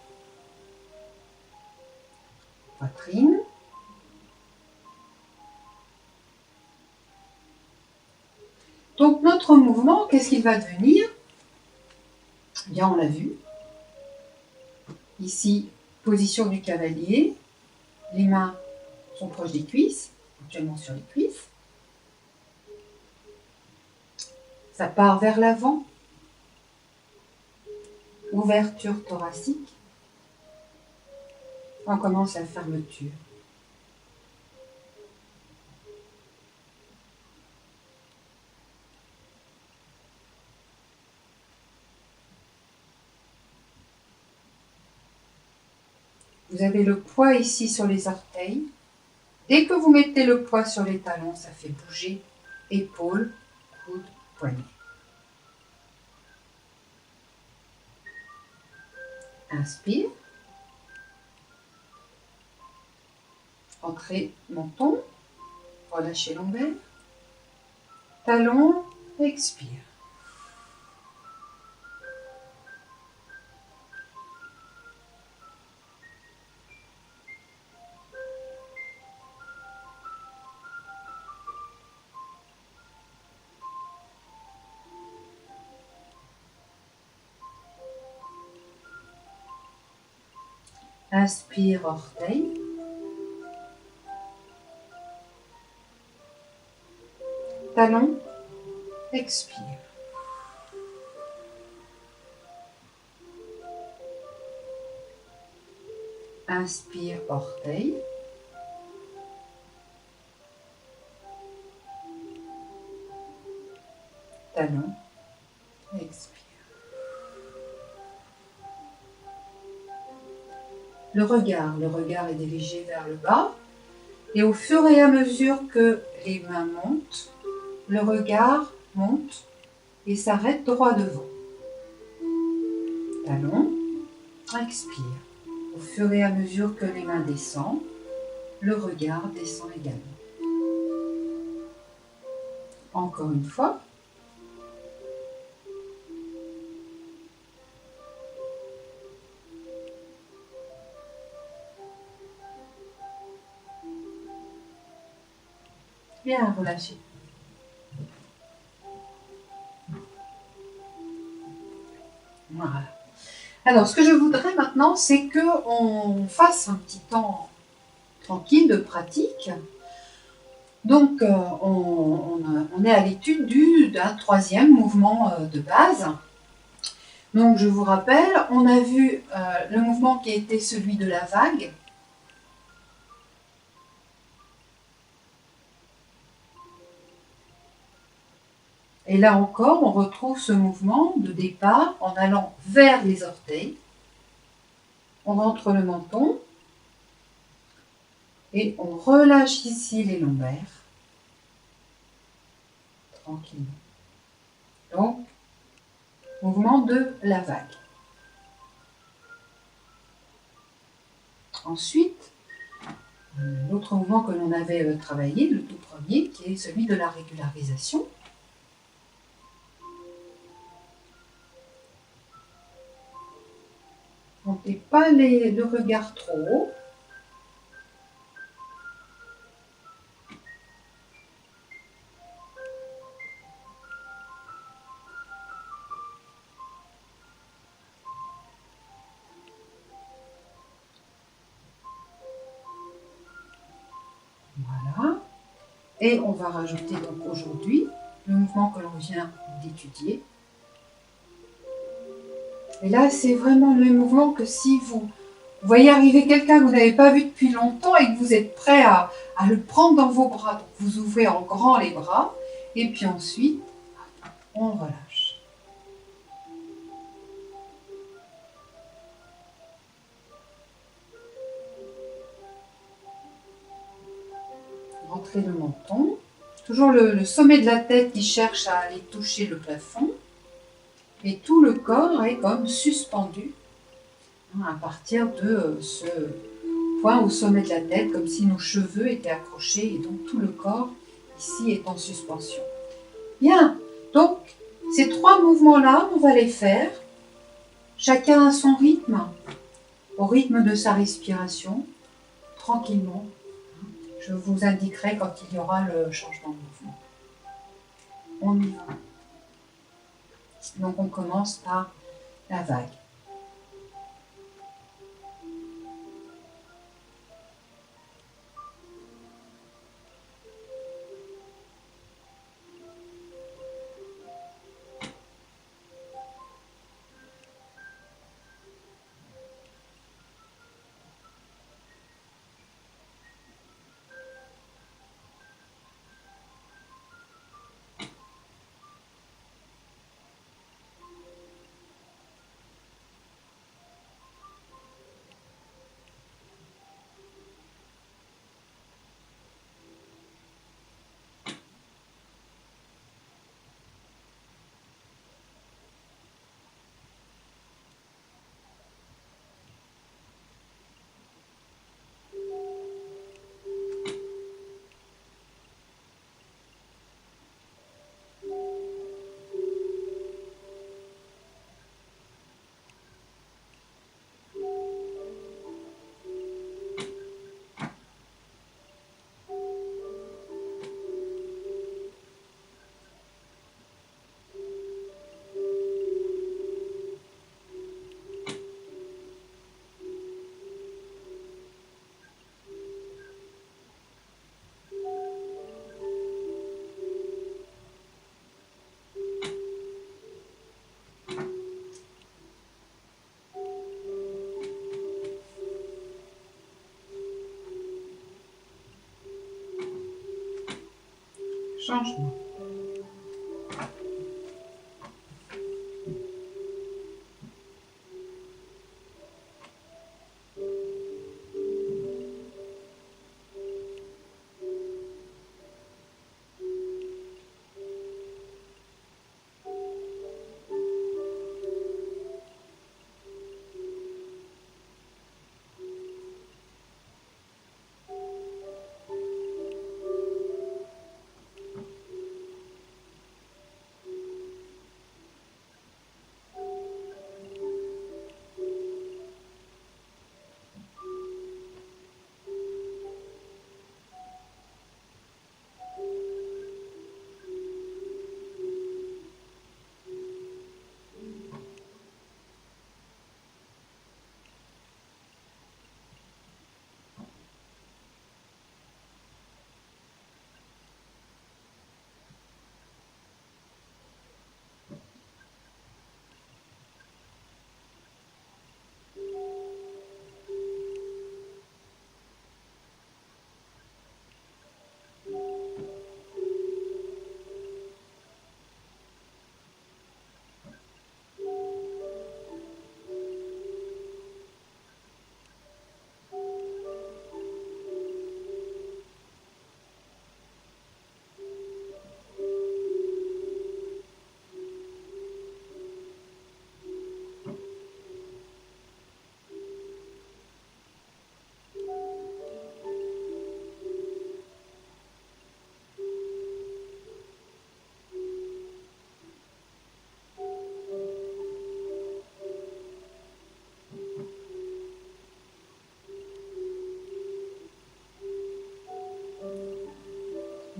Poitrine. notre mouvement, qu'est-ce qu'il va devenir? Eh bien, on l'a vu. Ici, position du cavalier. Les mains sont proches des cuisses, actuellement sur les cuisses. Ça part vers l'avant. Ouverture thoracique. On commence la fermeture. Vous avez le poids ici sur les orteils. Dès que vous mettez le poids sur les talons, ça fait bouger épaules, coudes, poignets. Inspire. Entrez menton. Relâchez lombaire. Talons, expire. Inspire, orteil. Talon, expire. Inspire, orteil. Talon, expire. Le regard est dirigé vers le bas. Et au fur et à mesure que les mains montent, le regard monte et s'arrête droit devant. Talon, expire. Au fur et à mesure que les mains descendent, le regard descend également. Encore une fois. Bien, relâchez. Voilà. Alors, ce que je voudrais maintenant, c'est qu'on fasse un petit temps tranquille de pratique. Donc, on est à l'étude d'un troisième mouvement de base. Donc, je vous rappelle, on a vu le mouvement qui était celui de la vague. Et là encore, on retrouve ce mouvement de départ en allant vers les orteils. On rentre le menton et on relâche ici les lombaires. Tranquillement. Donc, mouvement de la vague. Ensuite, l'autre mouvement que l'on avait travaillé, le tout premier, qui est celui de la régularisation. Montez pas le regard trop haut. Voilà. Et on va rajouter donc aujourd'hui le mouvement que l'on vient d'étudier. Et là, c'est vraiment le mouvement que si vous voyez arriver quelqu'un que vous n'avez pas vu depuis longtemps et que vous êtes prêt à le prendre dans vos bras, donc vous ouvrez en grand les bras, et puis ensuite, on relâche. Rentrez le menton, toujours le sommet de la tête qui cherche à aller toucher le plafond, et tout le corps est comme suspendu à partir de ce point au sommet de la tête, comme si nos cheveux étaient accrochés, et donc tout le corps ici est en suspension. Bien, donc ces trois mouvements-là, on va les faire, chacun à son rythme, au rythme de sa respiration, tranquillement. Je vous indiquerai quand il y aura le changement de mouvement. On y va. Donc on commence par la vague. Changement.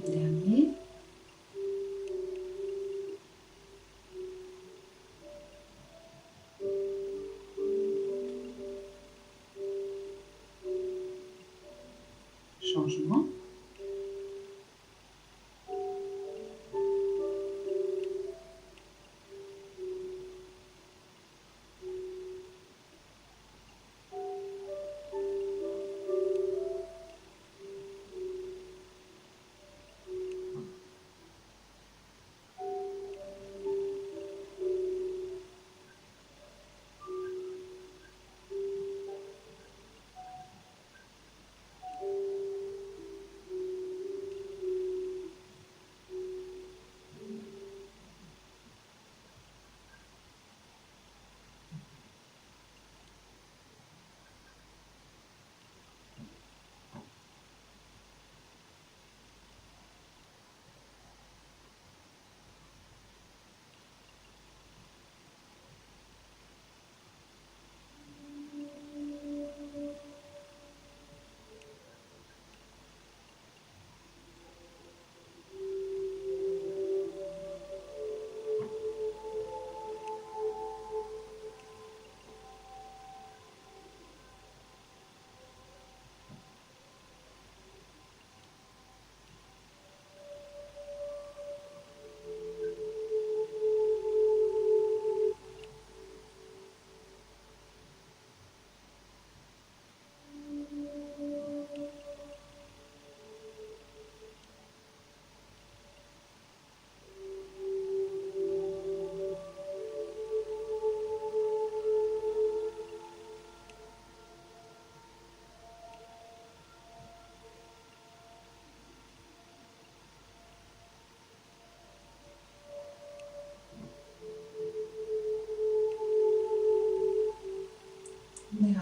Dernier. Changement.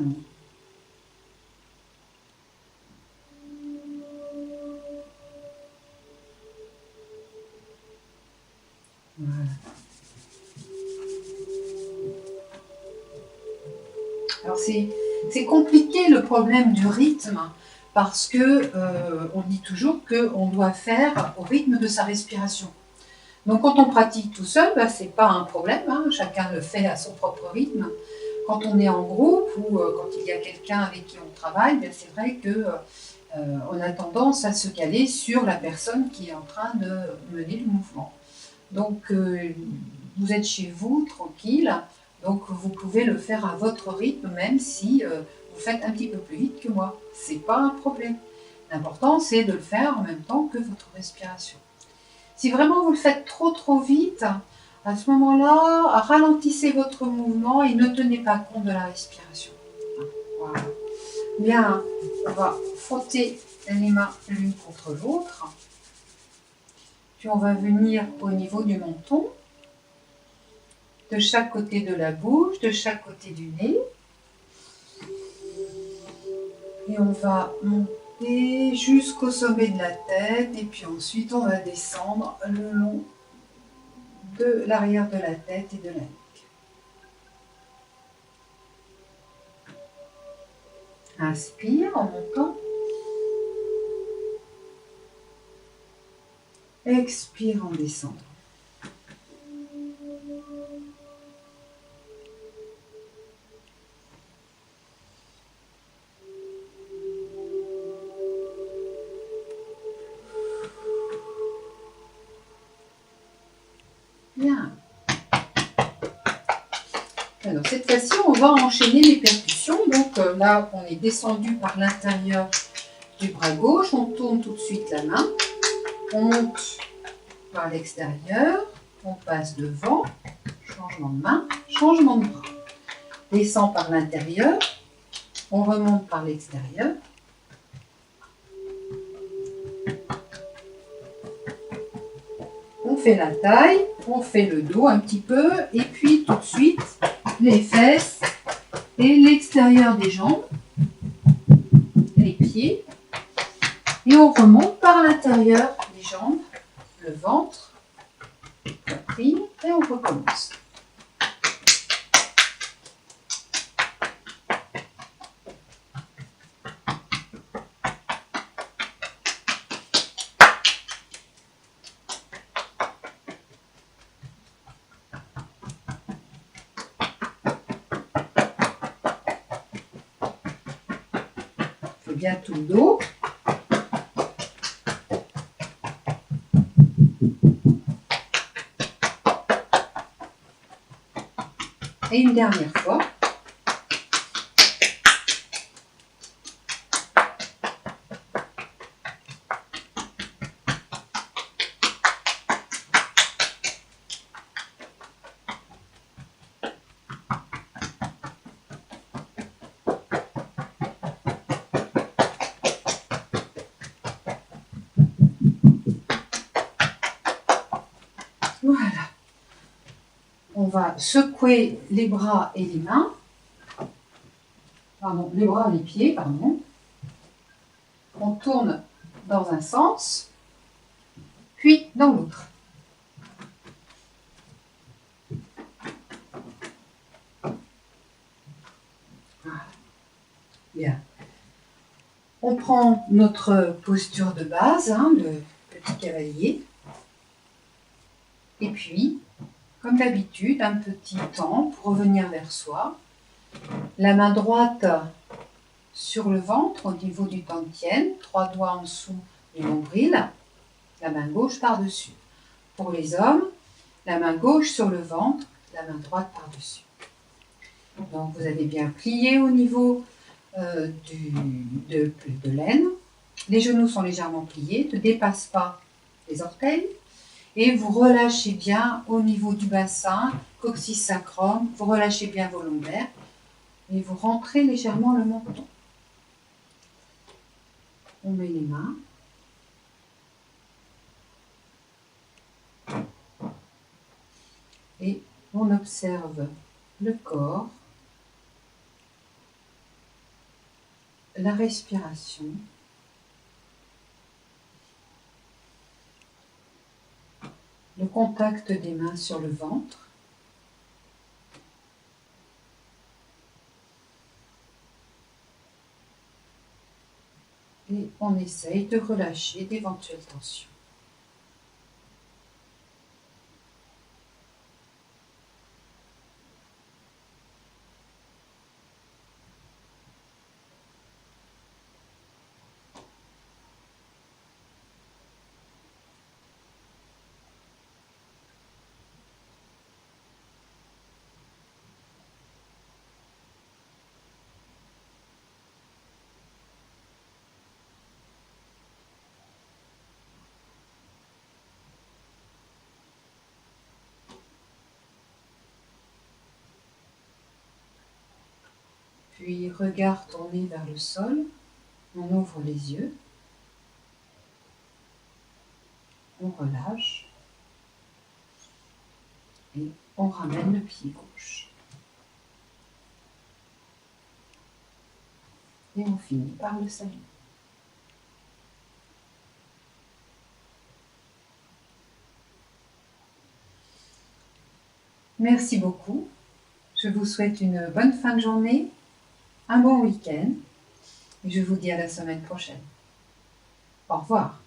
dernier. Voilà. Alors c'est compliqué le problème du rythme parce que on dit toujours qu'on doit faire au rythme de sa respiration. Donc quand on pratique tout seul, bah, c'est pas un problème, hein, chacun le fait à son propre rythme. Quand on est en groupe ou quand il y a quelqu'un avec qui on travaille, bah, c'est vrai que on a tendance à se caler sur la personne qui est en train de mener le mouvement. Donc vous êtes chez vous, tranquille, donc vous pouvez le faire à votre rythme, même si vous faites un petit peu plus vite que moi. C'est pas un problème. L'important, c'est de le faire en même temps que votre respiration. Si vraiment vous le faites trop vite, à ce moment-là, ralentissez votre mouvement et ne tenez pas compte de la respiration. Voilà. Bien, on va frotter les mains l'une contre l'autre. Puis on va venir au niveau du menton, de chaque côté de la bouche, de chaque côté du nez. Et on va monter jusqu'au sommet de la tête et puis ensuite on va descendre le long de l'arrière de la tête et de la nuque. Inspire en montant. Expire en descendant. Bien. Alors cette fois-ci, on va enchaîner les percussions. Donc là, on est descendu par l'intérieur du bras gauche. On tourne tout de suite la main. On monte par l'extérieur. On passe devant. Changement de main. Changement de bras. Descend par l'intérieur. On remonte par l'extérieur. On fait la taille, on fait le dos un petit peu, et puis tout de suite les fesses et l'extérieur des jambes, les pieds, et on remonte par l'intérieur des jambes, le ventre, la poitrine, et on recommence. Bien tout le dos. Et une dernière fois. Voilà. On va secouer les bras et les mains. Pardon, les bras et les pieds, pardon. On tourne dans un sens, puis dans l'autre. Voilà. Bien. On prend notre posture de base, hein, le petit cavalier. Et puis, comme d'habitude, un petit temps pour revenir vers soi. La main droite sur le ventre au niveau du dantian, 3 doigts en dessous du nombril, la main gauche par-dessus. Pour les hommes, la main gauche sur le ventre, la main droite par-dessus. Donc vous avez bien plié au niveau de l'aine. Les genoux sont légèrement pliés, ne dépassent pas les orteils. Et vous relâchez bien au niveau du bassin, coccyx sacrum, vous relâchez bien vos lombaires et vous rentrez légèrement le menton. On met les mains. Et on observe le corps la respiration. Le contact des mains sur le ventre. Et on essaye de relâcher d'éventuelles tensions. Puis regard tourné vers le sol, on ouvre les yeux, on relâche et on ramène le pied gauche. Et on finit par le saluer. Merci beaucoup. Je vous souhaite une bonne fin de journée, un bon week-end et je vous dis à la semaine prochaine. Au revoir.